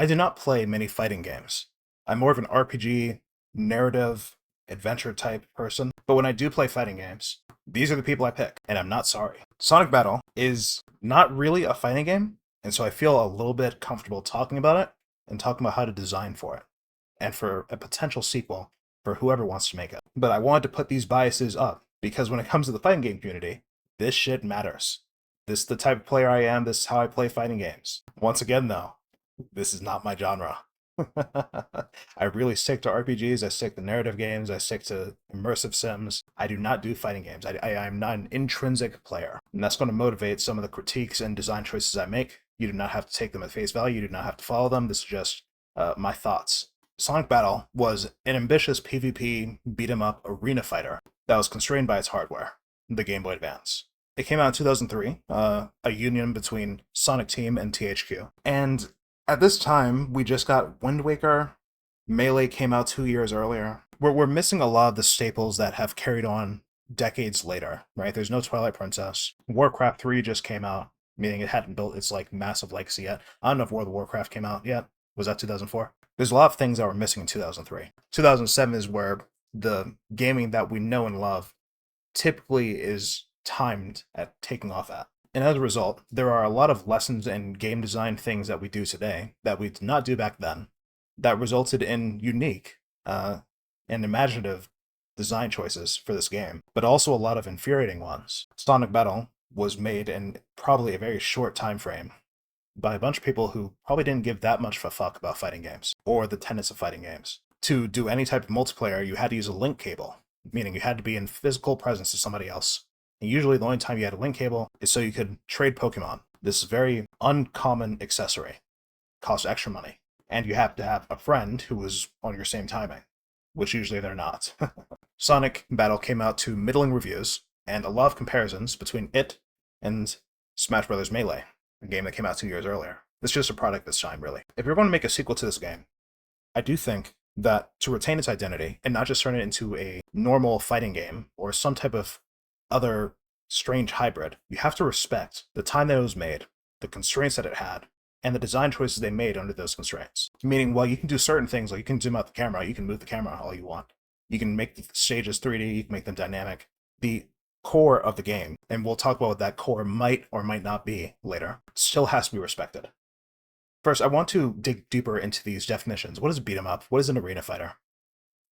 I do not play many fighting games. I'm more of an RPG, narrative, adventure type person. But when I do play fighting games, these are the people I pick, and I'm not sorry. Sonic Battle is not really a fighting game, and so I feel a little bit comfortable talking about it and talking about how to design for it and for a potential sequel for whoever wants to make it. But I wanted to put these biases up because when it comes to the fighting game community, this shit matters. This is the type of player I am. This is how I play fighting games. Once again, though, this is not my genre. I really stick to RPGs, I stick to narrative games, I stick to immersive sims. I do not do fighting games. I'm not an intrinsic player. And that's going to motivate some of the critiques and design choices I make. You do not have to take them at face value, you do not have to follow them. This is just my thoughts. Sonic Battle was an ambitious PvP beat-em-up arena fighter that was constrained by its hardware, the Game Boy Advance. It came out in 2003, a union between Sonic Team and THQ. And at this time, we just got Wind Waker. Melee came out 2 years earlier. We're missing a lot of the staples that have carried on decades later, right? There's no Twilight Princess. Warcraft 3 just came out, meaning it hadn't built its massive legacy yet. I don't know if World of Warcraft came out yet. Was that 2004? There's a lot of things that were missing in 2003. 2007 is where the gaming that we know and love typically is timed at taking off at. And as a result, there are a lot of lessons and game design things that we do today that we did not do back then that resulted in unique and imaginative design choices for this game, but also a lot of infuriating ones. Sonic Battle was made in probably a very short time frame by a bunch of people who probably didn't give that much of a fuck about fighting games or the tenets of fighting games. To do any type of multiplayer, you had to use a link cable, meaning you had to be in physical presence of somebody else. And usually the only time you had a link cable is so you could trade Pokemon. This is a very uncommon accessory. Costs extra money. And you have to have a friend who was on your same timing, which usually they're not. Sonic Battle came out to middling reviews and a lot of comparisons between it and Smash Bros. Melee, a game that came out 2 years earlier. It's just a product this time, really. If you're going to make a sequel to this game, I do think that to retain its identity and not just turn it into a normal fighting game or some type of other strange hybrid, you have to respect the time that it was made, the constraints that it had, and the design choices they made under those constraints. Meaning, while you can do certain things, like you can zoom out the camera, you can move the camera all you want, you can make the stages 3D, you can make them dynamic, the core of the game, and we'll talk about what that core might or might not be later, still has to be respected. First, I want to dig deeper into these definitions. What is a beat 'em up? What is an arena fighter?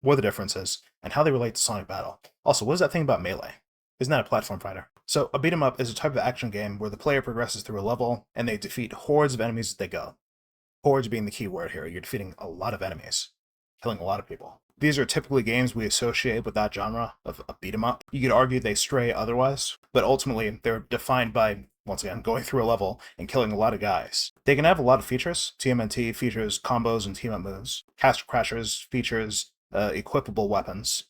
What are the differences? And how they relate to Sonic Battle? Also, what is that thing about Melee? Isn't that a platform fighter? So, a beat 'em up is a type of action game where the player progresses through a level and they defeat hordes of enemies as they go. Hordes being the key word here. You're defeating a lot of enemies, killing a lot of people. These are typically games we associate with that genre of a beat 'em up. You could argue they stray otherwise, but ultimately they're defined by, once again, going through a level and killing a lot of guys. They can have a lot of features. TMNT features combos and team-up moves. Castle Crashers features equipable weapons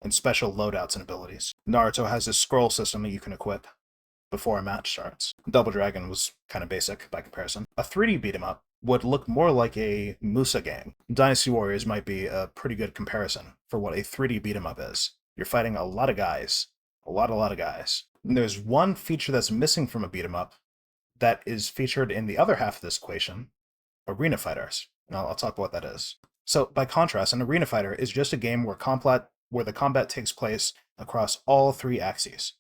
and special loadouts and abilities. Naruto has this scroll system that you can equip before a match starts. Double Dragon was kind of basic by comparison. A 3D beat 'em up would look more like a Musa game. Dynasty Warriors might be a pretty good comparison for what a 3D beat 'em up is. You're fighting a lot of guys. A lot of guys. And there's one feature that's missing from a beat 'em up that is featured in the other half of this equation, arena fighters. And I'll talk about what that is. So, by contrast, an arena fighter is just a game where the combat takes place across all three axes.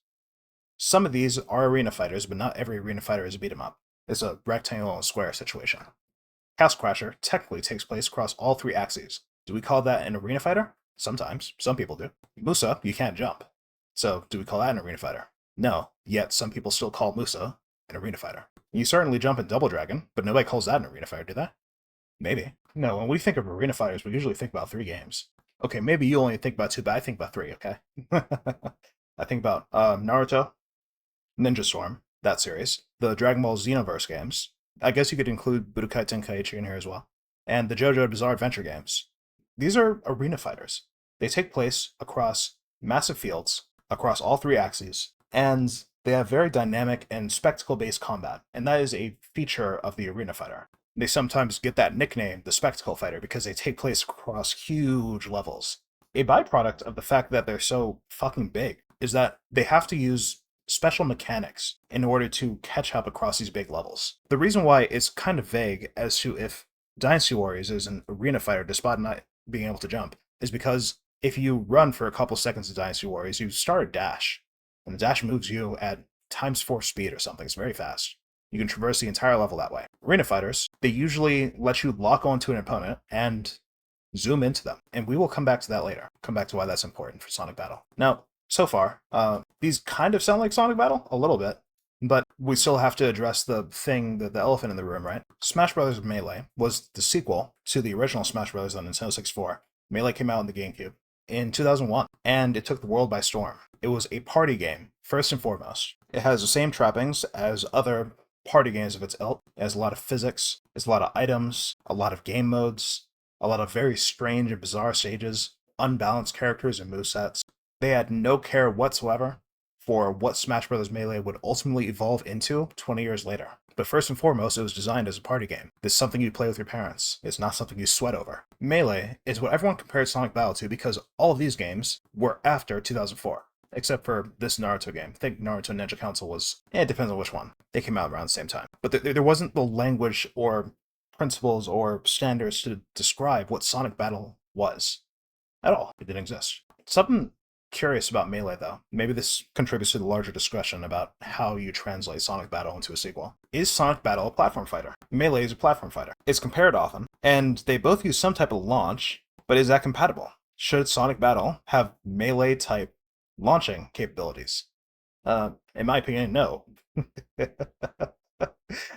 Some of these are arena fighters, but not every arena fighter is a beat 'em up. It's a rectangle and square situation. Castle Crasher technically takes place across all three axes. Do we call that an arena fighter? Sometimes. Some people do. Musa, you can't jump. So, do we call that an arena fighter? No. Yet, some people still call Musa an arena fighter. You certainly jump in Double Dragon, but nobody calls that an arena fighter, do they? Maybe. No, when we think of arena fighters, we usually think about 3 games. Okay, maybe you only think about 2, but I think about 3, okay? I think about Naruto, Ninja Storm, that series, the Dragon Ball Xenoverse games. I guess you could include Budokai Tenkaichi in here as well. And the JoJo Bizarre Adventure games. These are arena fighters. They take place across massive fields, across all 3 axes, and they have very dynamic and spectacle-based combat, and that is a feature of the arena fighter. They sometimes get that nickname, the spectacle fighter, because they take place across huge levels. A byproduct of the fact that they're so fucking big is that they have to use special mechanics in order to catch up across these big levels. The reason why it's kind of vague as to if Dynasty Warriors is an arena fighter despite not being able to jump is because if you run for a couple seconds in Dynasty Warriors, you start a dash, and the dash moves you at times 4 speed or something. It's very fast. You can traverse the entire level that way. Arena fighters, they usually let you lock onto an opponent and zoom into them. And we will come back to that later. Come back to why that's important for Sonic Battle. Now, so far, these kind of sound like Sonic Battle, a little bit, but we still have to address the thing, the elephant in the room, right? Smash Bros. Melee was the sequel to the original Smash Bros. On Nintendo 64. Melee came out in the GameCube in 2001, and it took the world by storm. It was a party game, first and foremost. It has the same trappings as other party games of its ilk. It has a lot of physics, it's a lot of items, a lot of game modes, a lot of very strange and bizarre stages, unbalanced characters and movesets. They had no care whatsoever for what Smash Bros. Melee would ultimately evolve into 20 years later. But first and foremost, it was designed as a party game. It's something you play with your parents. It's not something you sweat over. Melee is what everyone compares Sonic Battle to because all of these games were after 2004. Except for this Naruto game. I think Naruto Ninja Council was... it depends on which one. They came out around the same time. But there wasn't the language or principles or standards to describe what Sonic Battle was. At all. It didn't exist. Something curious about Melee, though. Maybe this contributes to the larger discussion about how you translate Sonic Battle into a sequel. Is Sonic Battle a platform fighter? Melee is a platform fighter. It's compared often, and they both use some type of launch, but is that compatible? Should Sonic Battle have Melee-type launching capabilities? In my opinion, no.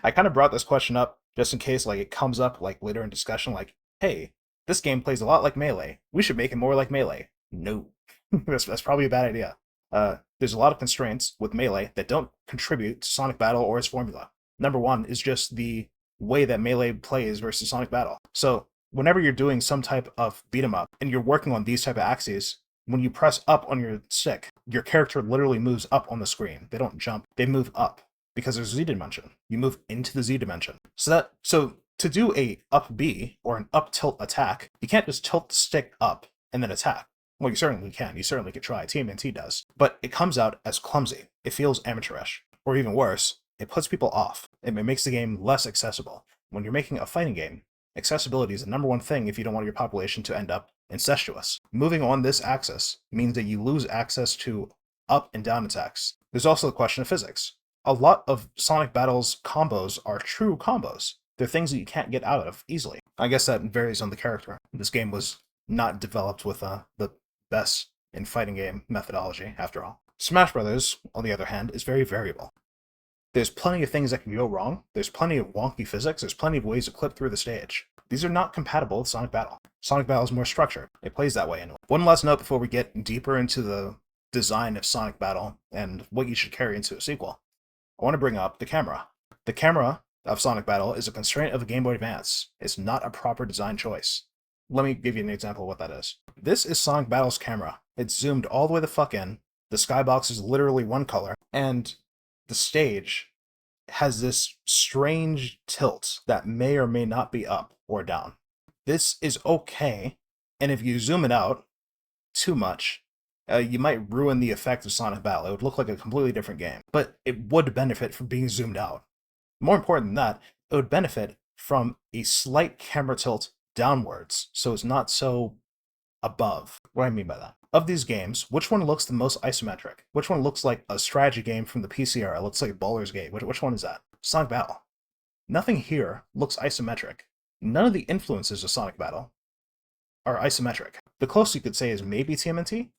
I kind of brought this question up just in case it comes up later in discussion, hey, this game plays a lot like Melee. We should make it more like Melee. No. That's probably a bad idea. There's a lot of constraints with Melee that don't contribute to Sonic Battle or its formula. Number one is just the way that Melee plays versus Sonic Battle. So whenever you're doing some type of beat 'em up and you're working on these type of axes, when you press up on your stick, your character literally moves up on the screen. They don't jump, they move up because there's a Z dimension. You move into the Z dimension. So to do a up B or an up tilt attack, you can't just tilt the stick up and then attack. Well, you certainly can. You certainly could try. TMNT does. But it comes out as clumsy. It feels amateurish. Or even worse, it puts people off. It makes the game less accessible. When you're making a fighting game, accessibility is the number one thing if you don't want your population to end up incestuous. Moving on this axis means that you lose access to up and down attacks. There's also the question of physics. A lot of Sonic Battle's combos are true combos. They're things that you can't get out of easily. I guess that varies on the character. This game was not developed with the best in fighting game methodology, after all. Smash Brothers, on the other hand, is very variable. There's plenty of things that can go wrong. There's plenty of wonky physics. There's plenty of ways to clip through the stage. These are not compatible with Sonic Battle. Sonic Battle is more structured. It plays that way anyway. One last note before we get deeper into the design of Sonic Battle and what you should carry into a sequel. I want to bring up the camera. The camera of Sonic Battle is a constraint of the Game Boy Advance. It's not a proper design choice. Let me give you an example of what that is. This is Sonic Battle's camera. It's zoomed all the way the fuck in. The skybox is literally one color, and the stage has this strange tilt that may or may not be up or down. This is okay, and if you zoom it out too much, you might ruin the effect of Sonic Battle. It would look like a completely different game, but it would benefit from being zoomed out. More important than that, it would benefit from a slight camera tilt downwards, so it's not so above. What do I mean by that? Of these games, which one looks the most isometric? Which one looks like a strategy game from the PC era? It looks like Baldur's Gate. Which one is that? Sonic Battle. Nothing here looks isometric. None of the influences of Sonic Battle are isometric. The closest you could say is maybe TMNT.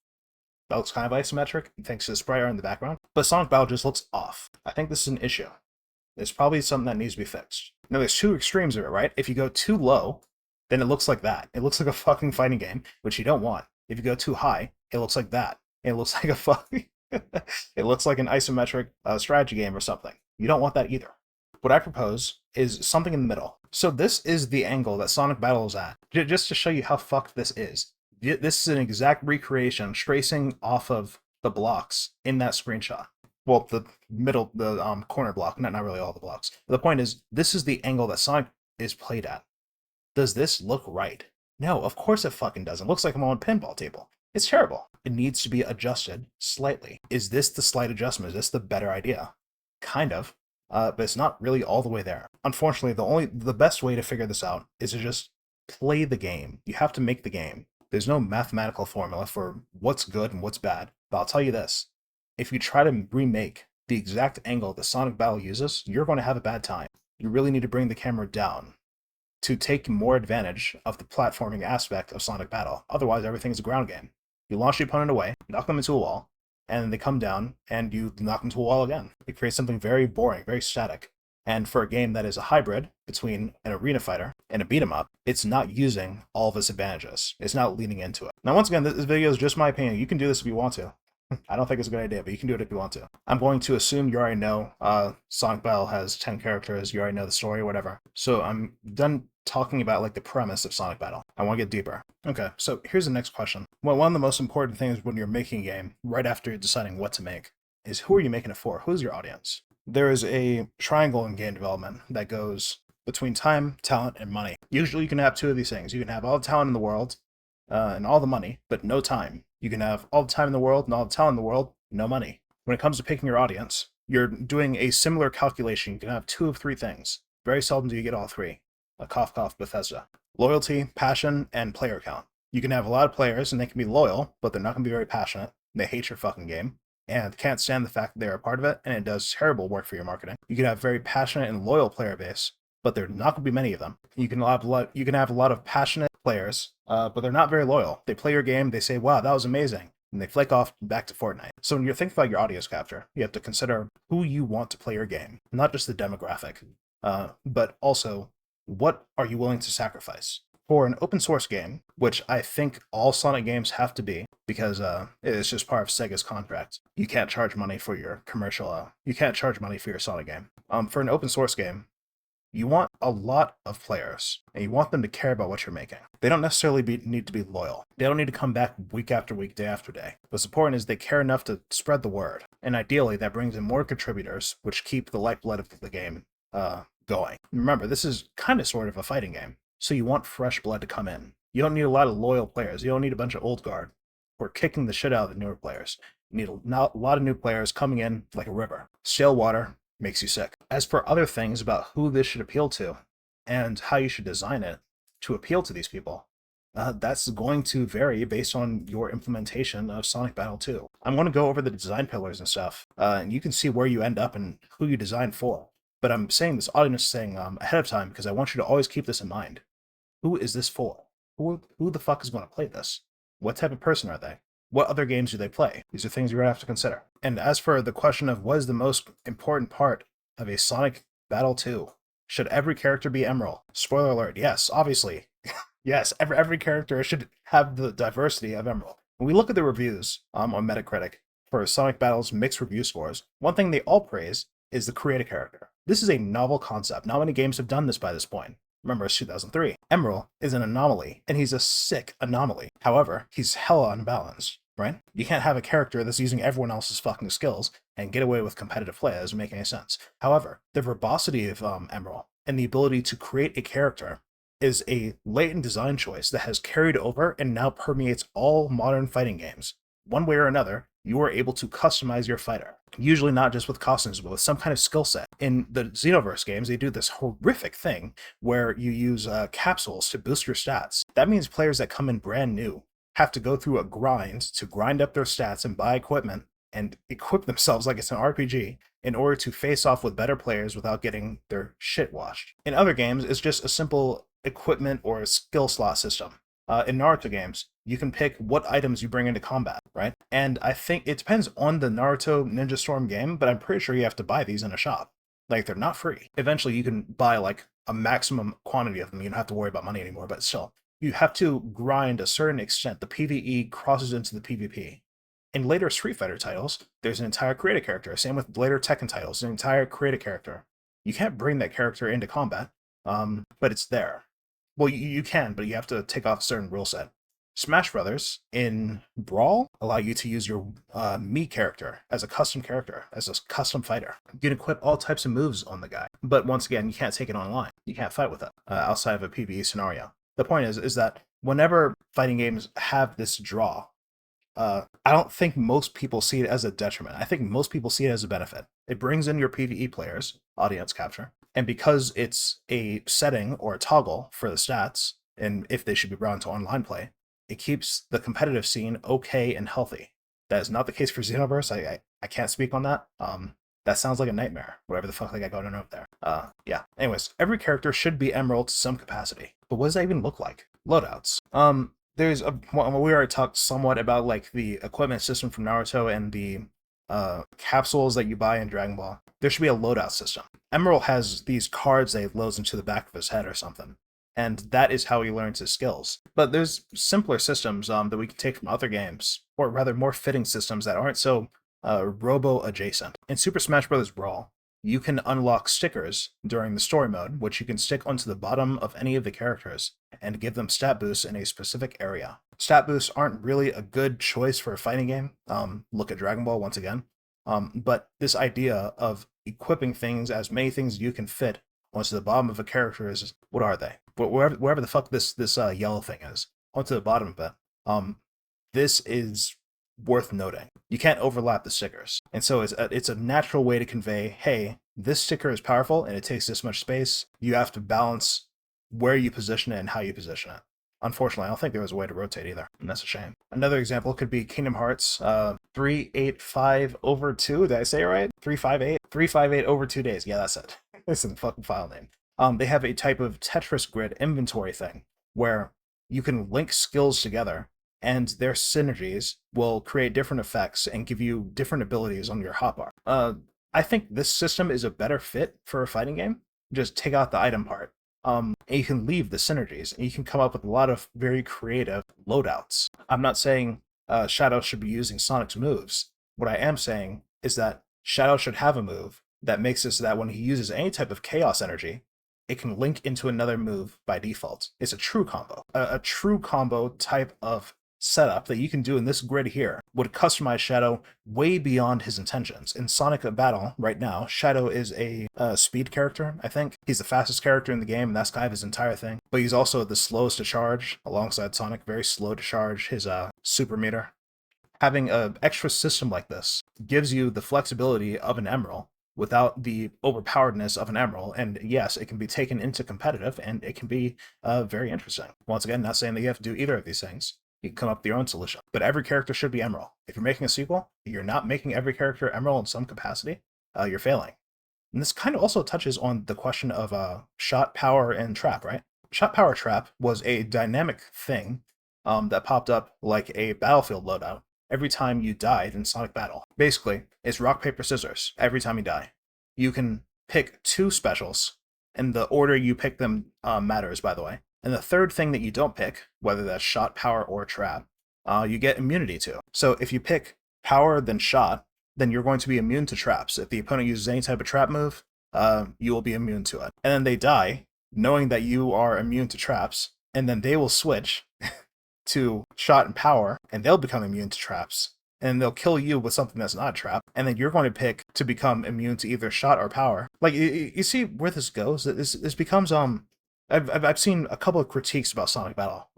That looks kind of isometric, thanks to the sprite art in the background. But Sonic Battle just looks off. I think this is an issue. It's probably something that needs to be fixed. Now, there's two extremes of it, right? If you go too low, then it looks like that. It looks like a fucking fighting game, which you don't want. If you go too high, it looks like that. It looks like a fucking... it looks like an isometric strategy game or something. You don't want that either. What I propose is something in the middle. So this is the angle that Sonic Battle is at. Just to show you how fucked this is. This is an exact recreation, tracing off of the blocks in that screenshot. Well, the middle, the corner block, not really all the blocks. The point is, this is the angle that Sonic is played at. Does this look right? No, of course it fucking doesn't. It looks like I'm on a pinball table. It's terrible. It needs to be adjusted slightly. Is this the slight adjustment? Is this the better idea? Kind of. but it's not really all the way there. Unfortunately, the best way to figure this out is to just play the game. You have to make the game. There's no mathematical formula for what's good and what's bad. But I'll tell you this: if you try to remake the exact angle the Sonic Battle uses, you're going to have a bad time. You really need to bring the camera down to take more advantage of the platforming aspect of Sonic Battle. Otherwise, everything is a ground game. You launch the opponent away, knock them into a wall, and they come down, and you knock them to a wall again. It creates something very boring, very static. And for a game that is a hybrid between an arena fighter and a beat 'em up, it's not using all of its advantages. It's not leaning into it. Now, once again, this video is just my opinion. You can do this if you want to. I don't think it's a good idea, but you can do it if you want to. I'm going to assume you already know Sonic Battle has 10 characters, you already know the story, whatever. So I'm done talking about like the premise of Sonic Battle. I want to get deeper. Okay, so here's the next question. Well, one of the most important things when you're making a game, right after you're deciding what to make, is who are you making it for? Who's your audience? There is a triangle in game development that goes between time, talent, and money. Usually you can have two of these things. You can have all the talent in the world and all the money, but no time. You can have all the time in the world and all the talent in the world, no money. When it comes to picking your audience, you're doing a similar calculation. You can have two of three things. Very seldom do you get all three. A cough, cough, Bethesda. Loyalty, passion, and player count. You can have a lot of players and they can be loyal, but they're not going to be very passionate. They hate your fucking game and can't stand the fact that they're a part of it, and it does terrible work for your marketing. You can have very passionate and loyal player base, but there are not going to be many of them. You can have a lot of passionate players, but they're not very loyal. They play your game, they say, wow, that was amazing, and they flake off back to Fortnite. So when you're thinking about your audience capture, you have to consider who you want to play your game, not just the demographic, but also what are you willing to sacrifice. For an open source game, which I think all Sonic games have to be, because it's just part of Sega's contract. You can't charge money for your commercial, you can't charge money for your Sonic game. For an open source game, you want a lot of players, and you want them to care about what you're making. They don't necessarily need to be loyal. They don't need to come back week after week, day after day. What's important is they care enough to spread the word, and ideally that brings in more contributors, which keep the lifeblood of the game going. Remember, this is kind of sort of a fighting game, so you want fresh blood to come in. You don't need a lot of loyal players. You don't need a bunch of old guard who are kicking the shit out of the newer players. You need a lot of new players coming in like a river. Stale water makes you sick. As for other things about who this should appeal to and how you should design it to appeal to these people, that's going to vary based on your implementation of Sonic Battle 2. I'm going to go over the design pillars and stuff, and you can see where you end up and who you design for. But I'm saying this audience thing ahead of time because I want you to always keep this in mind. Who is this for? Who the fuck is going to play this? What type of person are they? What other games do they play? These are things you're going to have to consider. And as for the question of what is the most important part of a Sonic Battle 2, should every character be Emerald? Spoiler alert, yes, obviously. Yes, every character should have the diversity of Emerald. When we look at the reviews on Metacritic for Sonic Battle's mixed review scores, one thing they all praise is the create a character. This is a novel concept. Not many games have done this by this point. Remember, it's 2003. Emerald is an anomaly, and he's a sick anomaly. However, he's hella unbalanced, right? You can't have a character that's using everyone else's fucking skills and get away with competitive play. That doesn't make any sense. However, the verbosity of Emerald and the ability to create a character is a latent design choice that has carried over and now permeates all modern fighting games. One way or another, you are able to customize your fighter. Usually not just with costumes, but with some kind of skill set. In the Xenoverse games, they do this horrific thing where you use capsules to boost your stats. That means players that come in brand new have to go through a grind to grind up their stats and buy equipment and equip themselves like it's an RPG in order to face off with better players without getting their shit washed. In other games, it's just a simple equipment or a skill slot system. In Naruto games, you can pick what items you bring into combat, right? And I think it depends on the Naruto Ninja Storm game, but I'm pretty sure you have to buy these in a shop. Like, they're not free. Eventually, you can buy, like, a maximum quantity of them. You don't have to worry about money anymore, but still, you have to grind a certain extent. The PvE crosses into the PvP. In later Street Fighter titles, there's an entire create a character. Same with later Tekken titles, an entire create a character. You can't bring that character into combat, but it's there. Well, you can, but you have to take off a certain rule set. Smash Brothers in Brawl allow you to use your Mii character as a custom character, as a custom fighter. You can equip all types of moves on the guy, but once again, you can't take it online. You can't fight with it outside of a PvE scenario. The point is that whenever fighting games have this draw, I don't think most people see it as a detriment. I think most people see it as a benefit. It brings in your PvE players, audience capture, and because it's a setting or a toggle for the stats, and if they should be brought into online play, it keeps the competitive scene okay and healthy. That is not the case for Xenoverse. I can't speak on that. That sounds like a nightmare. Whatever the fuck they got going on up there. Yeah. Anyways, every character should be Emerald to some capacity. But what does that even look like? Loadouts. There's we already talked somewhat about like the equipment system from Naruto and the capsules that you buy in Dragon Ball. There should be a loadout system. Emerald has these cards that he loads into the back of his head or something, and that is how he learns his skills. But there's simpler systems that we can take from other games, or rather more fitting systems that aren't so robo-adjacent. In Super Smash Bros. Brawl, you can unlock stickers during the story mode, which you can stick onto the bottom of any of the characters and give them stat boosts in a specific area. Stat boosts aren't really a good choice for a fighting game. Look at Dragon Ball once again. But this idea of equipping things, as many things you can fit onto the bottom of a character is, what are they? Wherever the fuck this yellow thing is, onto the bottom of it. This is worth noting. You can't overlap the stickers. And so it's a natural way to convey, hey, this sticker is powerful and it takes this much space. You have to balance where you position it and how you position it. Unfortunately, I don't think there was a way to rotate either, and that's a shame. Another example could be Kingdom Hearts 385 over 2. Did I say it right? 358? 358 over 2 days. Yeah, that's it. It's in the fucking file name. They have a type of Tetris grid inventory thing where you can link skills together and their synergies will create different effects and give you different abilities on your hotbar. I think this system is a better fit for a fighting game. Just take out the item part. And you can leave the synergies, and you can come up with a lot of very creative loadouts. I'm not saying Shadow should be using Sonic's moves. What I am saying is that Shadow should have a move that makes it so that when he uses any type of chaos energy, it can link into another move by default. It's a true combo. A true combo type of setup that you can do in this grid here would customize Shadow way beyond his intentions. In Sonic Battle right now, Shadow is a speed character, I think. He's the fastest character in the game, and that's kind of his entire thing. But he's also the slowest to charge, alongside Sonic, very slow to charge his super meter. Having an extra system like this gives you the flexibility of an Emerald without the overpoweredness of an Emerald, and yes, it can be taken into competitive, and it can be very interesting. Once again, not saying that you have to do either of these things. You can come up with your own solution. But every character should be Emerald. If you're making a sequel, you're not making every character Emerald in some capacity, you're failing. And this kind of also touches on the question of shot, power, and trap, right? Shot, power, trap was a dynamic thing that popped up like a Battlefield loadout every time you died in Sonic Battle. Basically, it's rock, paper, scissors every time you die. You can pick 2 specials, and the order you pick them matters, by the way. And the third thing that you don't pick, whether that's shot, power, or trap, you get immunity to. So if you pick power, then shot, then you're going to be immune to traps. If the opponent uses any type of trap move, you will be immune to it. And then they die, knowing that you are immune to traps, and then they will switch to shot and power, and they'll become immune to traps. And they'll kill you with something that's not a trap, and then you're going to pick to become immune to either shot or power. Like, you see where this goes? This becomes, I've seen a couple of critiques about Sonic Battle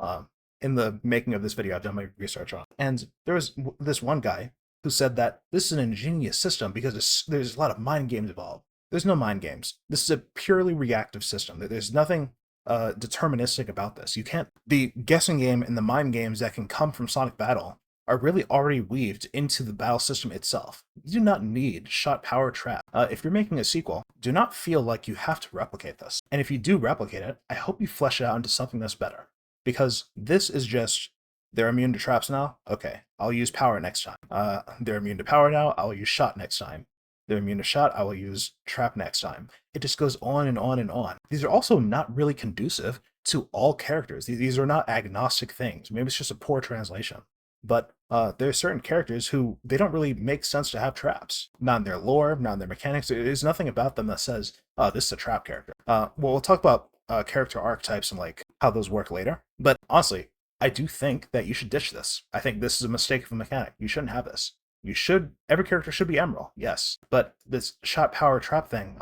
in the making of this video. I've done my research on, and there was this one guy who said that this is an ingenious system because there's a lot of mind games involved. There's no mind games. This is a purely reactive system. There's nothing deterministic about this. You can't. The guessing game and the mind games that can come from Sonic Battle are really already weaved into the battle system itself. You do not need shot, power, trap. If you're making a sequel, do not feel like you have to replicate this. And if you do replicate it, I hope you flesh it out into something that's better. Because this is just, they're immune to traps now? Okay, I'll use power next time. They're immune to power now? I'll use shot next time. They're immune to shot? I will use trap next time. It just goes on and on and on. These are also not really conducive to all characters. These are not agnostic things. Maybe it's just a poor translation. But there are certain characters who, they don't really make sense to have traps. Not in their lore, not in their mechanics. There's nothing about them that says, oh, this is a trap character. Well, we'll talk about character archetypes and like how those work later. But honestly, I do think that you should ditch this. I think this is a mistake of a mechanic. You shouldn't have this. Every character should be Emerald, yes. But this shot, power, trap thing,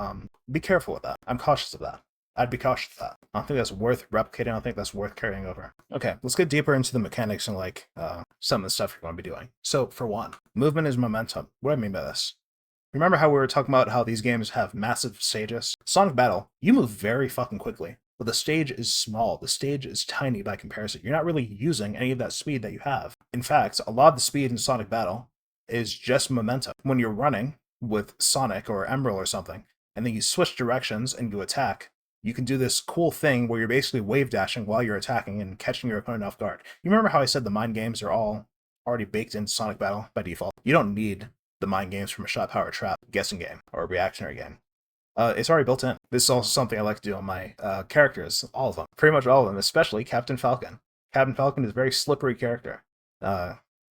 be careful with that. I'm cautious of that. I'd be cautious of that. I don't think that's worth replicating. I don't think that's worth carrying over. Okay, let's get deeper into the mechanics and like some of the stuff you're going to be doing. So for one, movement is momentum. What do I mean by this? Remember how we were talking about how these games have massive stages? Sonic Battle, you move very fucking quickly, but the stage is small. The stage is tiny by comparison. You're not really using any of that speed that you have. In fact, a lot of the speed in Sonic Battle is just momentum. When you're running with Sonic or Emerald or something, and then you switch directions and you attack, you can do this cool thing where you're basically wave dashing while you're attacking and catching your opponent off guard. You remember how I said the mind games are all already baked into Sonic Battle by default? You don't need the mind games from a shot power trap guessing game or a reactionary game. It's already built in. This is also something I like to do on my characters, all of them, pretty much all of them, especially Captain Falcon. Captain Falcon is a very slippery character.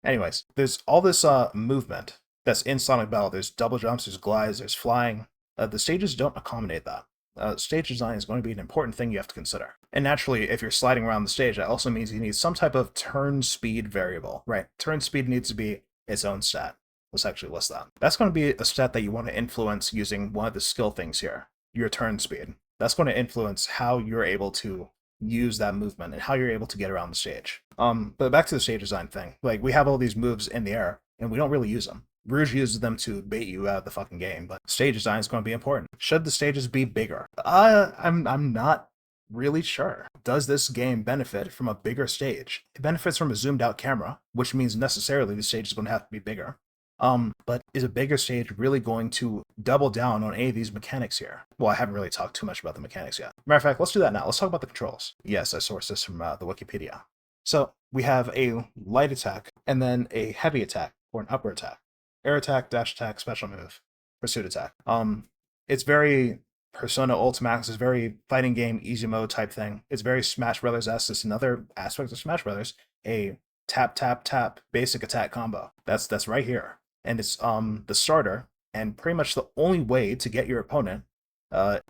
Anyways, there's all this movement that's in Sonic Battle. There's double jumps, there's glides, there's flying. The stages don't accommodate that. Stage design is going to be an important thing you have to consider. And naturally, if you're sliding around the stage, that also means you need some type of turn speed variable, right? Turn speed needs to be its own stat. Let's actually list that. That's going to be a stat that you want to influence using one of the skill things here, your turn speed. That's going to influence how you're able to use that movement and how you're able to get around the stage. But back to the stage design thing. Like, we have all these moves in the air, and we don't really use them. Rouge uses them to bait you out of the fucking game, but stage design is going to be important. Should the stages be bigger? I'm not really sure. Does this game benefit from a bigger stage? It benefits from a zoomed out camera, which means necessarily the stage is going to have to be bigger. But is a bigger stage really going to double down on any of these mechanics here? Well, I haven't really talked too much about the mechanics yet. Matter of fact, let's do that now. Let's talk about the controls. Yes, I sourced this from the Wikipedia. So we have a light attack and then a heavy attack or an upper attack. Air attack, dash attack, special move, pursuit attack. It's very Persona Ultimax, is very fighting game easy mode type thing. It's very Smash Brothers-esque. It's another aspect of Smash Brothers, a tap tap tap basic attack combo. That's right here. And it's the starter and pretty much the only way to get your opponent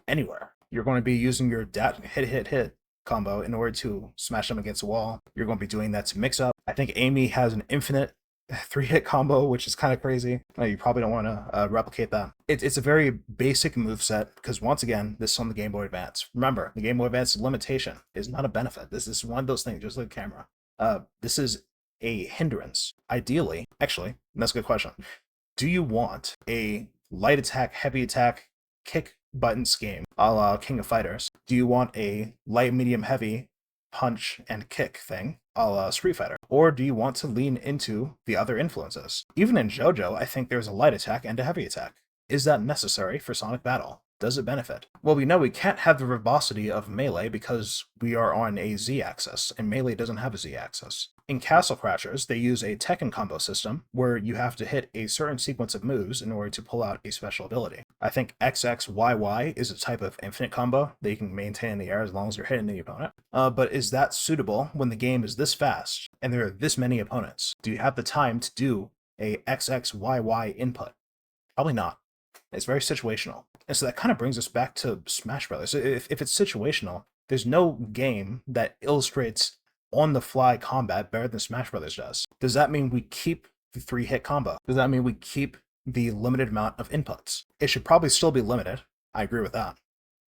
anywhere. You're going to be using your hit combo in order to smash them against the wall. You're going to be doing that to mix up. I think Amy has an infinite 3-hit combo, which is kind of crazy. You probably don't want to replicate that. It's a very basic moveset because, once again, this is on the Game Boy Advance. Remember, the Game Boy Advance limitation is not a benefit. This is one of those things, just like the camera. This is a hindrance. Ideally, actually, that's a good question. Do you want a light attack, heavy attack, kick button scheme a la King of Fighters? Do you want a light, medium, heavy punch and kick thing a la Street Fighter? Or do you want to lean into the other influences? Even in JoJo, I think there's a light attack and a heavy attack. Is that necessary for Sonic Battle? Does it benefit? Well, we know we can't have the verbosity of Melee because we are on a Z-axis, and Melee doesn't have a Z-axis. In Castle Crashers, they use a Tekken combo system where you have to hit a certain sequence of moves in order to pull out a special ability. I think XXYY is a type of infinite combo that you can maintain in the air as long as you're hitting the opponent. But is that suitable when the game is this fast and there are this many opponents? Do you have the time to do a XXYY input? Probably not. It's very situational. And so that kind of brings us back to Smash Brothers. If it's situational, there's no game that illustrates on-the-fly combat better than Smash Brothers does. Does that mean we keep the 3-hit combo? Does that mean we keep the limited amount of inputs? It should probably still be limited. I agree with that.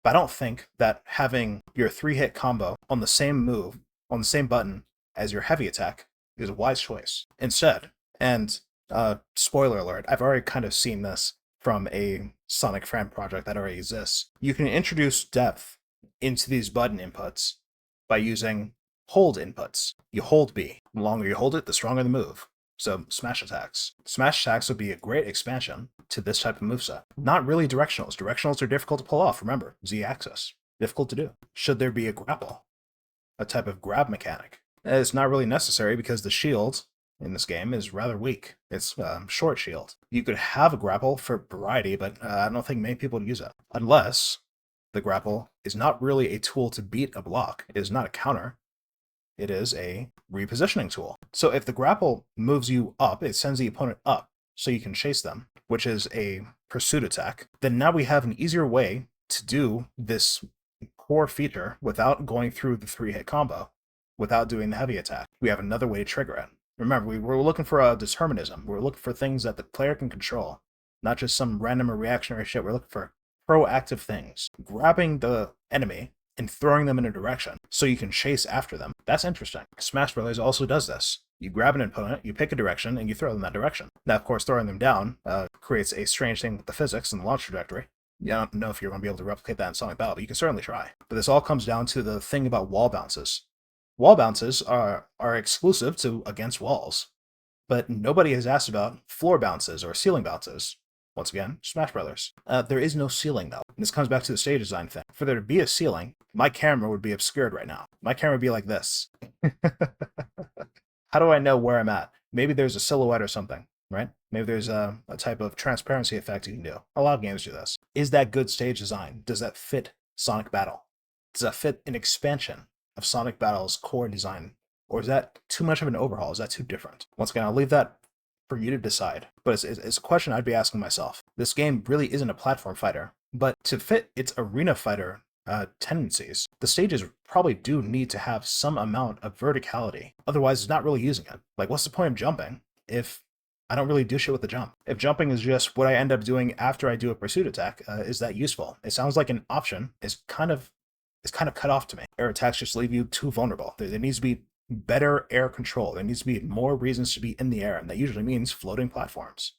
But I don't think that having your 3-hit combo on the same move, on the same button as your heavy attack is a wise choice. Instead, and spoiler alert, I've already kind of seen this from a Sonic fan project that already exists. You can introduce depth into these button inputs by using hold inputs. You hold B. The longer you hold it, the stronger the move. So smash attacks. Smash attacks would be a great expansion to this type of moveset. Not really directionals. Directionals are difficult to pull off. Remember, Z-axis. Difficult to do. Should there be a grapple? A type of grab mechanic? It's not really necessary because the shield in this game is rather weak. It's short shield. You could have a grapple for variety, but I don't think many people would use it. Unless the grapple is not really a tool to beat a block. It is not a counter. It is a repositioning tool. So if the grapple moves you up, it sends the opponent up so you can chase them, which is a pursuit attack, then now we have an easier way to do this core feature without going through the 3-hit combo, without doing the heavy attack. We have another way to trigger it. Remember, we were looking for a determinism. We're looking for things that the player can control, not just some random or reactionary shit. We're looking for proactive things. Grabbing the enemy and throwing them in a direction so you can chase after them. That's interesting. Smash Brothers also does this. You grab an opponent, you pick a direction, and you throw them that direction. Now, of course, throwing them down creates a strange thing with the physics and the launch trajectory. Yeah, I don't know if you're going to be able to replicate that in Sonic Battle, but you can certainly try. But this all comes down to the thing about wall bounces. Wall bounces are exclusive to against walls, but nobody has asked about floor bounces or ceiling bounces. Once again, Smash Brothers. There is no ceiling, though. And this comes back to the stage design thing. For there to be a ceiling, my camera would be obscured right now. My camera would be like this. How do I know where I'm at? Maybe there's a silhouette or something, right? Maybe there's a type of transparency effect you can do. A lot of games do this. Is that good stage design? Does that fit Sonic Battle? Does that fit an expansion of Sonic Battle's core design? Or is that too much of an overhaul? Is that too different? Once again, I'll leave that for you to decide. But it's a question I'd be asking myself. This game really isn't a platform fighter, but to fit its arena fighter tendencies, the stages probably do need to have some amount of verticality. Otherwise, it's not really using it. Like, what's the point of jumping if I don't really do shit with the jump? If jumping is just what I end up doing after I do a pursuit attack, is that useful? It sounds like an option is kind of cut off to me. Air attacks just leave you too vulnerable. There needs to be better air control. There needs to be more reasons to be in the air, and that usually means floating platforms,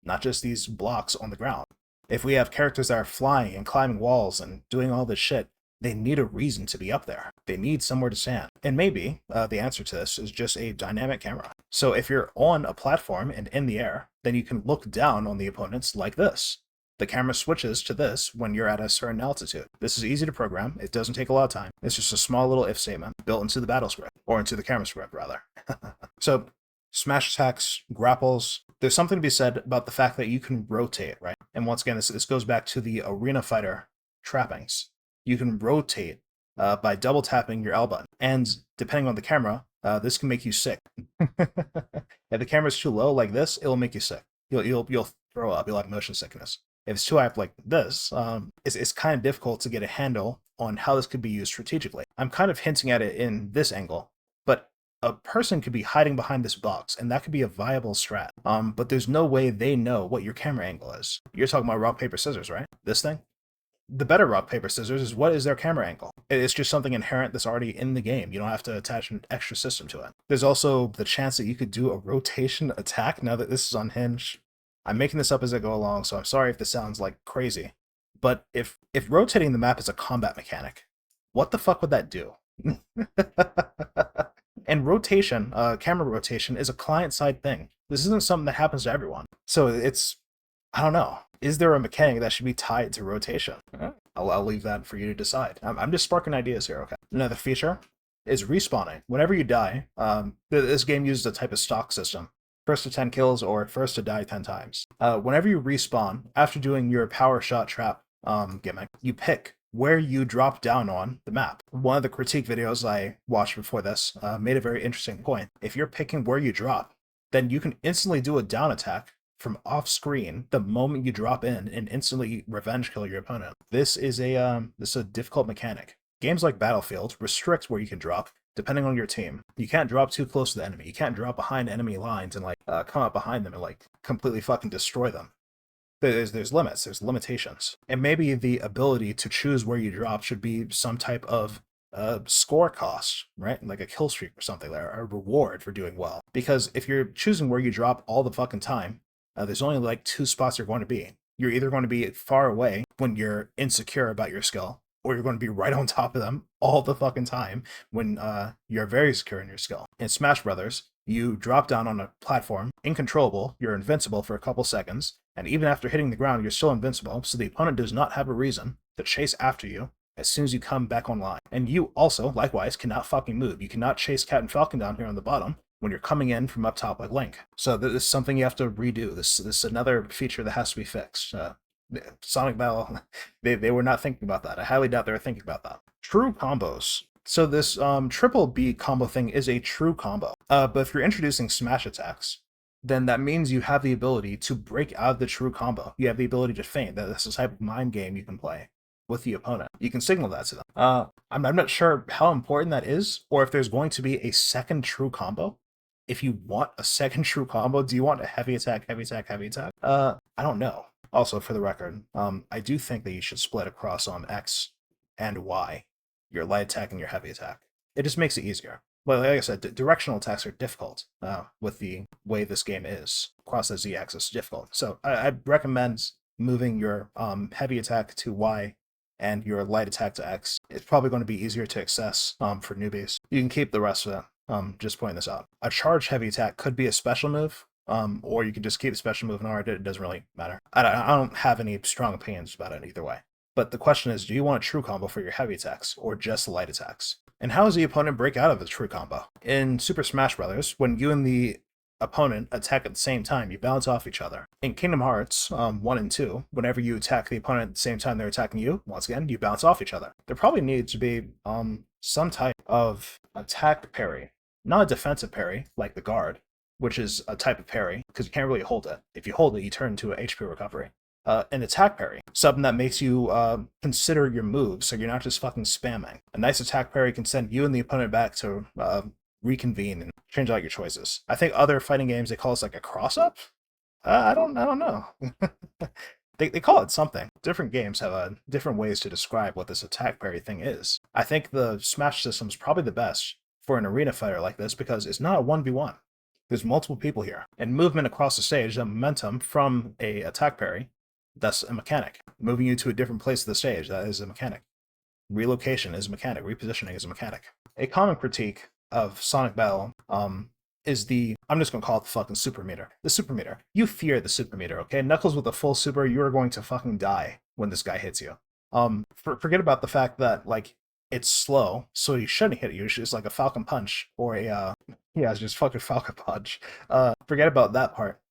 not just these blocks on the ground. If we have characters that are flying and climbing walls and doing all this shit, they need a reason to be up there. They need somewhere to stand. And maybe the answer to this is just a dynamic camera. So if you're on a platform and in the air, then you can look down on the opponents like this. The camera switches to this when you're at a certain altitude. This is easy to program. It doesn't take a lot of time. It's just a small little if statement built into the battle script, or into the camera script, rather. So, smash attacks, grapples, there's something to be said about the fact that you can rotate, right? And once again, this goes back to the arena fighter trappings. You can rotate by double tapping your L button. And depending on the camera, this can make you sick. If the camera's too low like this, it'll make you sick. You'll throw up. You'll have motion sickness. If it's too high up like this, it's kind of difficult to get a handle on how this could be used strategically. I'm kind of hinting at it in this angle, but a person could be hiding behind this box, and that could be a viable strat. But there's no way they know what your camera angle is. You're talking about rock, paper, scissors, right? This thing? The better rock, paper, scissors is what is their camera angle. It's just something inherent that's already in the game. You don't have to attach an extra system to it. There's also the chance that you could do a rotation attack now that this is unhinged. I'm making this up as I go along, so I'm sorry if this sounds like crazy. But if rotating the map is a combat mechanic, what the fuck would that do? And rotation, camera rotation, is a client-side thing. This isn't something that happens to everyone. So it's, I don't know. Is there a mechanic that should be tied to rotation? I'll leave that for you to decide. I'm just sparking ideas here, okay? Another feature is respawning. Whenever you die, this game uses a type of stock system. First to 10 kills, or first to die 10 times. Whenever you respawn, after doing your power shot trap gimmick, you pick where you drop down on the map. One of the critique videos I watched before this made a very interesting point. If you're picking where you drop, then you can instantly do a down attack from off screen the moment you drop in and instantly revenge kill your opponent. This is a difficult mechanic. Games like Battlefield restrict where you can drop depending on your team. You can't drop too close to the enemy. You can't drop behind enemy lines and come up behind them and completely fucking destroy them. There's limits, there's limitations. And maybe the ability to choose where you drop should be some type of score cost, right? Like a kill streak or something, or a reward for doing well. Because if you're choosing where you drop all the fucking time, there's only 2 spots you're going to be. You're either going to be far away when you're insecure about your skill, or you're going to be right on top of them all the fucking time when you're very secure in your skill. In Smash Brothers, you drop down on a platform, incontrollable, you're invincible for a couple seconds, and even after hitting the ground, you're still invincible, so the opponent does not have a reason to chase after you as soon as you come back online. And you also, likewise, cannot fucking move. You cannot chase Cat and Falcon down here on the bottom when you're coming in from up top like Link. So this is something you have to redo. This is another feature that has to be fixed. Sonic Battle, they were not thinking about that. I highly doubt they were thinking about that. True combos. So this triple B combo thing is a true combo. But if you're introducing smash attacks, then that means you have the ability to break out of the true combo. You have the ability to feint. That's a type of mind game you can play with the opponent. You can signal that to them. I'm not sure how important that is, or if there's going to be a second true combo. If you want a second true combo, do you want a heavy attack, heavy attack, heavy attack? I don't know. Also, for the record, I do think that you should split across on X and Y your light attack and your heavy attack. It just makes it easier. Well, like I said, directional attacks are difficult with the way this game is. Across the z-axis, difficult. So I recommend moving your heavy attack to Y and your light attack to X. It's probably going to be easier to access for newbies. You can keep the rest of it. Just pointing this out. A charge heavy attack could be a special move, or you could just keep the special move in R. It doesn't really matter. I don't have any strong opinions about it either way. But the question is, do you want a true combo for your heavy attacks, or just light attacks? And how does the opponent break out of the true combo? In Super Smash Bros., when you and the opponent attack at the same time, you bounce off each other. In Kingdom Hearts 1 and 2, whenever you attack the opponent at the same time they're attacking you, once again, you bounce off each other. There probably needs to be some type of attack parry. Not a defensive parry, like the guard, which is a type of parry, because you can't really hold it. If you hold it, you turn into an HP recovery. An attack parry, something that makes you consider your moves, so you're not just fucking spamming. A nice attack parry can send you and the opponent back to reconvene and change out your choices. I think other fighting games, they call this like a cross-up? I don't know. They call it something. Different games have different ways to describe what this attack parry thing is. I think the Smash system is probably the best for an arena fighter like this because it's not a 1v1. There's multiple people here. And movement across the stage, the momentum from a attack parry, that's a mechanic. Moving you to a different place of the stage, that is a mechanic. Relocation is a mechanic. Repositioning is a mechanic. A common critique of Sonic Battle is I'm just going to call it the fucking super meter. The super meter. You fear the super meter, okay? Knuckles with a full super, you are going to fucking die when this guy hits you. Forget about the fact that, like, it's slow, so he shouldn't hit you. It's just like a Falcon Punch or it's just fucking Falcon Punch. Forget about that part.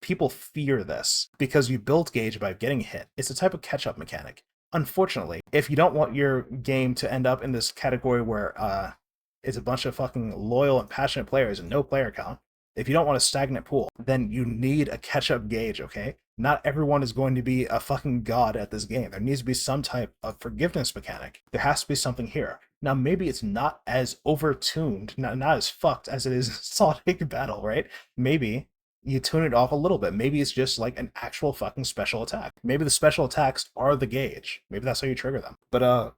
People fear this because you build gauge by getting hit. It's a type of catch-up mechanic. Unfortunately, if you don't want your game to end up in this category where it's a bunch of fucking loyal and passionate players and no player count, if you don't want a stagnant pool, then you need a catch-up gauge, okay? Not everyone is going to be a fucking god at this game. There needs to be some type of forgiveness mechanic. There has to be something here. Now, maybe it's not as overtuned, not as fucked as it is in Sonic Battle, right? Maybe you tune it off a little bit. Maybe it's just like an actual fucking special attack. Maybe the special attacks are the gauge. Maybe that's how you trigger them. But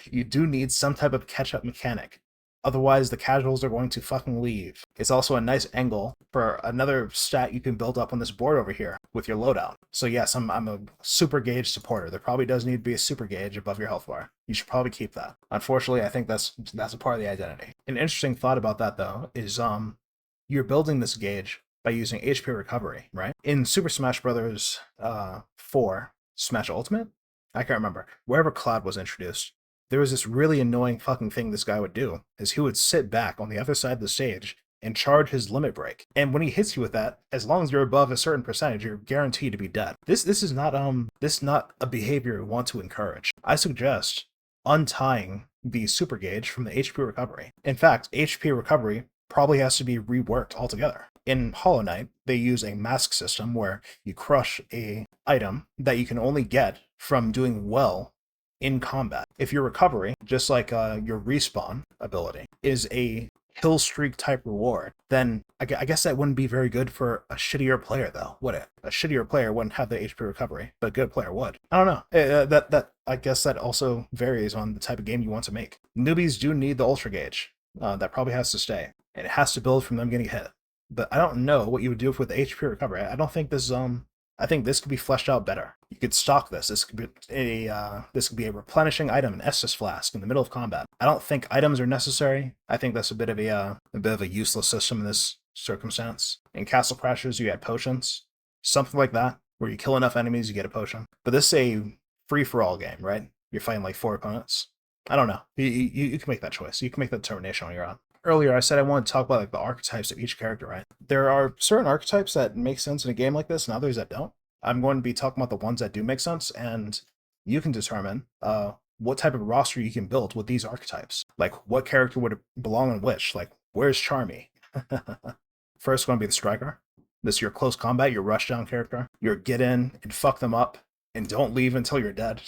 you do need some type of catch-up mechanic. Otherwise, the casuals are going to fucking leave. It's also a nice angle for another stat you can build up on this board over here with your loadout. So yes, I'm a super gauge supporter. There probably does need to be a super gauge above your health bar. You should probably keep that. Unfortunately, I think that's a part of the identity. An interesting thought about that, though, is you're building this gauge by using HP recovery, right? In Super Smash Bros. 4 Smash Ultimate? I can't remember. Wherever Cloud was introduced, there was this really annoying fucking thing this guy would do, is he would sit back on the other side of the stage and charge his limit break. And when he hits you with that, as long as you're above a certain percentage, you're guaranteed to be dead. This is not a behavior we want to encourage. I suggest untying the super gauge from the HP recovery. In fact, HP recovery probably has to be reworked altogether. In Hollow Knight, they use a mask system where you crush a item that you can only get from doing well in combat. If your recovery, just like your respawn ability, is a kill streak type reward, then I guess that wouldn't be very good for a shittier player, though, would it? A shittier player wouldn't have the HP recovery, but a good player would. I don't know. That I guess that also varies on the type of game you want to make. Newbies do need the Ultra Gauge. That probably has to stay. And it has to build from them getting hit. But I don't know what you would do with the HP recovery. I don't think this I think this could be fleshed out better. You could stock this. This could be a replenishing item, an Estus flask in the middle of combat. I don't think items are necessary. I think that's a bit of a useless system in this circumstance. In Castle Crashers, you had potions, something like that, where you kill enough enemies, you get a potion. But this is a free-for-all game, right? You're fighting like 4 opponents. I don't know. You can make that choice. You can make that determination on your own. Earlier, I said I wanted to talk about like the archetypes of each character, right? There are certain archetypes that make sense in a game like this and others that don't. I'm going to be talking about the ones that do make sense, and you can determine what type of roster you can build with these archetypes. Like, what character would belong on which? Like, where's Charmy? First, going to be the Striker. This is your close combat, your rushdown character. Your get in and fuck them up, and don't leave until you're dead.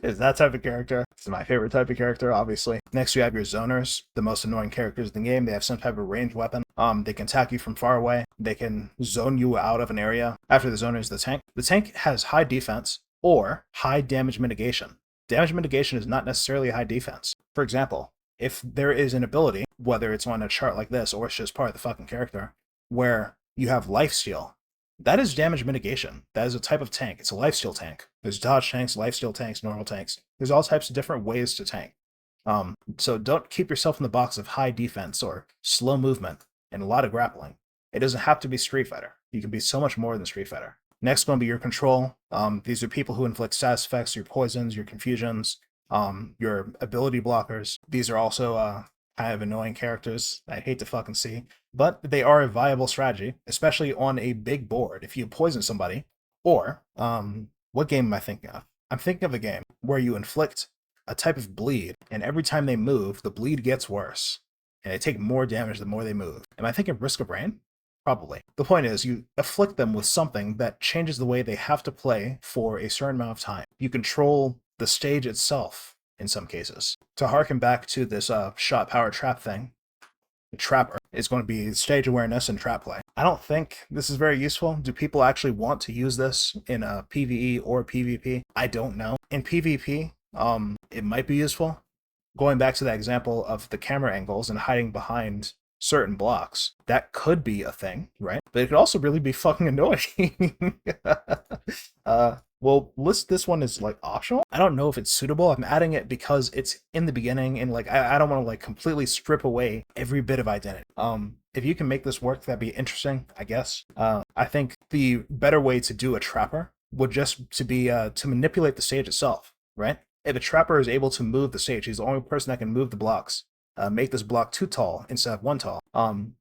Is that type of character. It's my favorite type of character, obviously. Next, you have your zoners, the most annoying characters in the game. They have some type of ranged weapon. They can attack you from far away. They can zone you out of an area. After the zoner is the tank. The tank has high defense or high damage mitigation. Damage mitigation is not necessarily high defense. For example, if there is an ability, whether it's on a chart like this or it's just part of the fucking character, where you have lifesteal, that is damage mitigation. That is a type of tank. It's a lifesteal tank. There's dodge tanks, lifesteal tanks, normal tanks. There's all types of different ways to tank. So don't keep yourself in the box of high defense or slow movement and a lot of grappling. It doesn't have to be Street Fighter. You can be so much more than Street Fighter. Next going to be your control. These are people who inflict status effects, your poisons, your confusions, your ability blockers. These are also kind of annoying characters I hate to fucking see, but they are a viable strategy, especially on a big board. If you poison somebody, or what game am I thinking of? I'm thinking of a game where you inflict a type of bleed, and every time they move, the bleed gets worse, and they take more damage the more they move. Am I thinking Risk of Rain? Probably. The point is, you afflict them with something that changes the way they have to play for a certain amount of time. You control the stage itself in some cases. To harken back to this shot power trap thing, the trapper is going to be stage awareness and trap play. I don't think this is very useful. Do people actually want to use this in a PvE or PvP? I don't know. In PvP, it might be useful. Going back to that example of the camera angles and hiding behind certain blocks, that could be a thing, right? But it could also really be fucking annoying. Well, list this one is like optional. I don't know if it's suitable. I'm adding it because it's in the beginning, and like I don't want to like completely strip away every bit of identity. If you can make this work, that'd be interesting, I guess. I think the better way to do a trapper would just to be to manipulate the stage itself, right? If a trapper is able to move the stage, he's the only person that can move the blocks. Make this block 2 tall instead of 1 tall.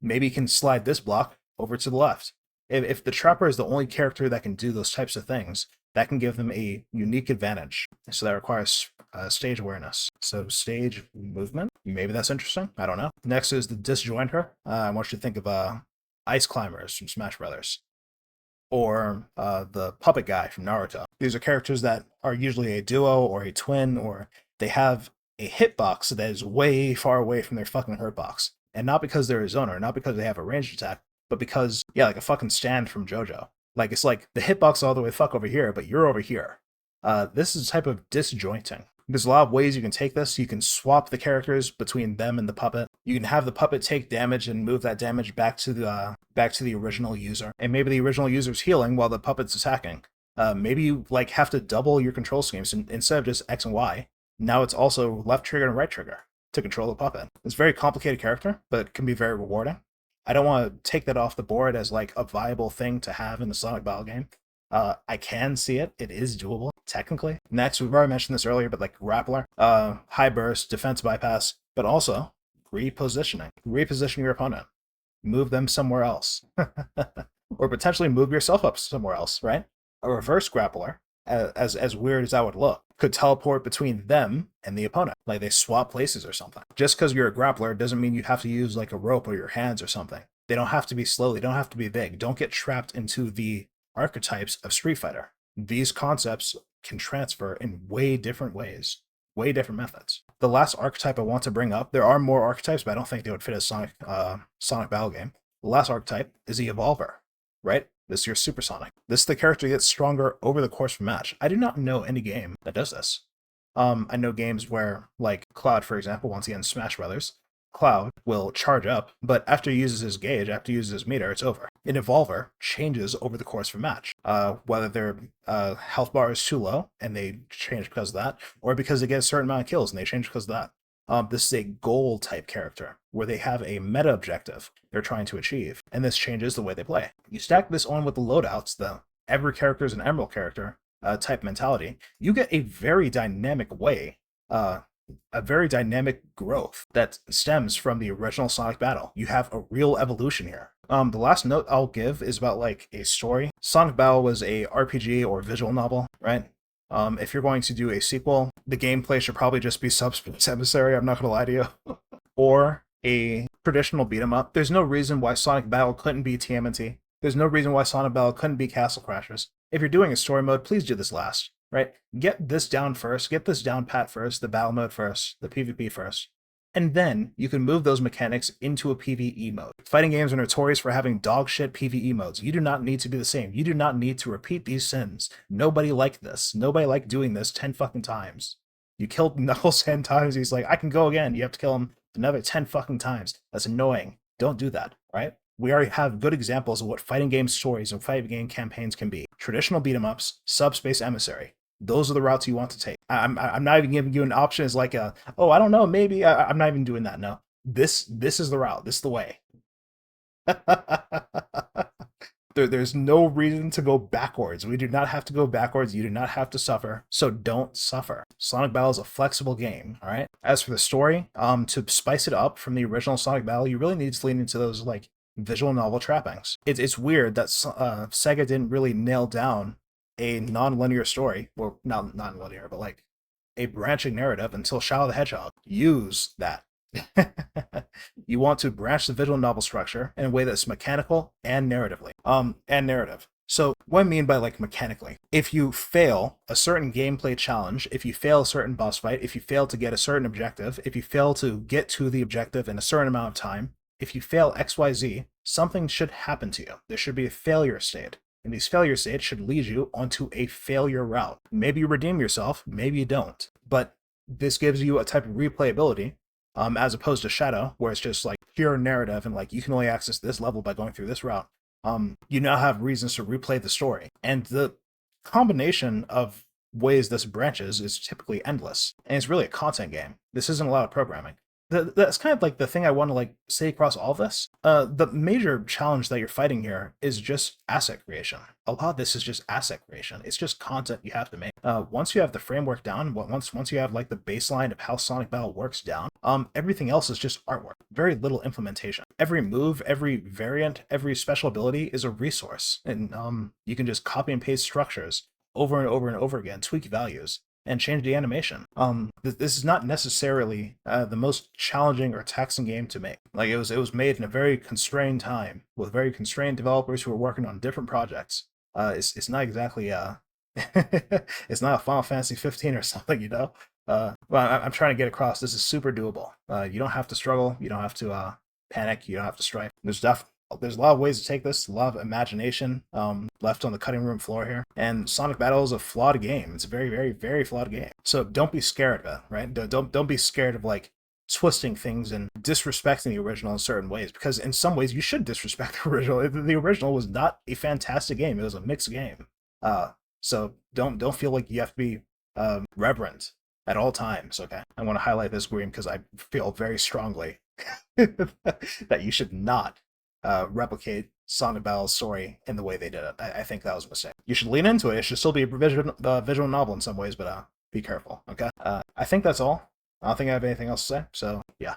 Maybe he can slide this block over to the left. If the trapper is the only character that can do those types of things, that can give them a unique advantage. So that requires stage awareness. So stage movement, maybe that's interesting. I don't know. Next is the disjointer. I want you to think of ice climbers from Smash Brothers, or the puppet guy from Naruto. These are characters that are usually a duo or a twin, or they have a hitbox that is way far away from their fucking hurtbox. And not because they're a zoner, not because they have a ranged attack, but because, yeah, like a fucking stand from JoJo. Like, it's like the hitbox all the way fuck over here, but you're over here. This is a type of disjointing. There's a lot of ways you can take this. You can swap the characters between them and the puppet. You can have the puppet take damage and move that damage back to the original user. And maybe the original user's healing while the puppet's attacking. Maybe you like have to double your control schemes instead of just X and Y. Now it's also left trigger and right trigger to control the puppet. It's a very complicated character, but it can be very rewarding. I don't want to take that off the board as like a viable thing to have in the Sonic Battle game. I can see it. It is doable, technically. Next, we've already mentioned this earlier, but like Grappler, high burst, defense bypass, but also repositioning. Reposition your opponent. Move them somewhere else. Or potentially move yourself up somewhere else, right? A reverse Grappler, as weird as that would look, could teleport between them and the opponent. Like they swap places or something. Just because you're a grappler doesn't mean you have to use like a rope or your hands or something. They don't have to be slow. They don't have to be big. Don't get trapped into the archetypes of Street Fighter. These concepts can transfer in way different ways, way different methods. The last archetype I want to bring up, there are more archetypes, but I don't think they would fit a Sonic Battle game. The last archetype is the Evolver, right? This is your Supersonic. This is the character that gets stronger over the course of a match. I do not know any game that does this. I know games where, like Cloud, for example, once again, Smash Brothers, Cloud will charge up, but after he uses his gauge, after he uses his meter, it's over. An Evolver changes over the course of a match. Whether their health bar is too low, and they change because of that, or because they get a certain amount of kills, and they change because of that. This is a goal type character where they have a meta objective they're trying to achieve, and this changes the way they play. You stack this on with the loadouts, the every character is an emerald character type mentality, you get a very dynamic way, a very dynamic growth that stems from the original Sonic Battle. You have a real evolution here. The last note I'll give is about like a story. Sonic Battle was a RPG or visual novel, right? If you're going to do a sequel, the gameplay should probably just be Subspace Emissary, I'm not gonna lie to you. Or a traditional beat 'em up. There's no reason why Sonic Battle couldn't be TMNT. There's no reason why Sonic Battle couldn't be Castle Crashers. If you're doing a story mode, please do this last, right? Get this down first, get this down pat first, the battle mode first, the PvP first. And then you can move those mechanics into a PvE mode. Fighting games are notorious for having dog shit PvE modes. You do not need to be the same. You do not need to repeat these sins. Nobody liked this. Nobody liked doing this 10 fucking times. You killed Knuckles 10 times. He's like, I can go again. You have to kill him another 10 fucking times. That's annoying. Don't do that, right? We already have good examples of what fighting game stories and fighting game campaigns can be. Traditional beat 'em ups, subspace emissary. Those are the routes you want to take. I'm not even giving you an option as like oh, I don't know, maybe. I'm not even doing that. No, this is the route. This is the way. There's no reason to go backwards. We do not have to go backwards. You do not have to suffer. So don't suffer. Sonic Battle is a flexible game, all right? As for the story, to spice it up from the original Sonic Battle, you really need to lean into those like visual novel trappings. It's weird that Sega didn't really nail down a non-linear story, well, not non-linear, but like a branching narrative until Shadow the Hedgehog. Use that. You want to branch the visual novel structure in a way that's mechanical and narratively. And narrative. So what I mean by like mechanically, if you fail a certain gameplay challenge, if you fail a certain boss fight, if you fail to get a certain objective, if you fail to get to the objective in a certain amount of time, if you fail XYZ, something should happen to you. There should be a failure state. And these failure states should lead you onto a failure route. Maybe you redeem yourself, maybe you don't. But this gives you a type of replayability, as opposed to Shadow, where it's just like pure narrative and like you can only access this level by going through this route. You now have reasons to replay the story. And the combination of ways this branches is typically endless. And it's really a content game. This isn't a lot of programming. That's kind of like the thing I want to like say across all this. The major challenge that you're fighting here is just asset creation. A lot of this is just asset creation. It's just content you have to make. Once you have the framework down, once you have like the baseline of how Sonic Battle works down, everything else is just artwork. Very little implementation. Every move, every variant, every special ability is a resource, and you can just copy and paste structures over and over and over again, tweak values, and change the animation. This is not necessarily the most challenging or taxing game to make. Like it was made in a very constrained time with very constrained developers who were working on different projects. It's not exactly it's not a Final Fantasy 15 or something, you know. Well, I'm trying to get across. This is super doable. You don't have to struggle. You don't have to panic. You don't have to strive. There's a lot of ways to take this, a lot of imagination left on the cutting room floor here. And Sonic Battle is a flawed game. It's a very, very, very flawed game. So don't be scared of it, right? Don't be scared of like twisting things and disrespecting the original in certain ways, because in some ways you should disrespect the original. The original was not a fantastic game. It was a mixed game. So don't feel like you have to be reverent at all times, okay? I want to highlight this green because I feel very strongly that you should not replicate Sonic Battle's story in the way they did it. I think that was a mistake. You should lean into it. It should still be a visual novel in some ways, but be careful, okay? I think that's all. I don't think I have anything else to say, so yeah.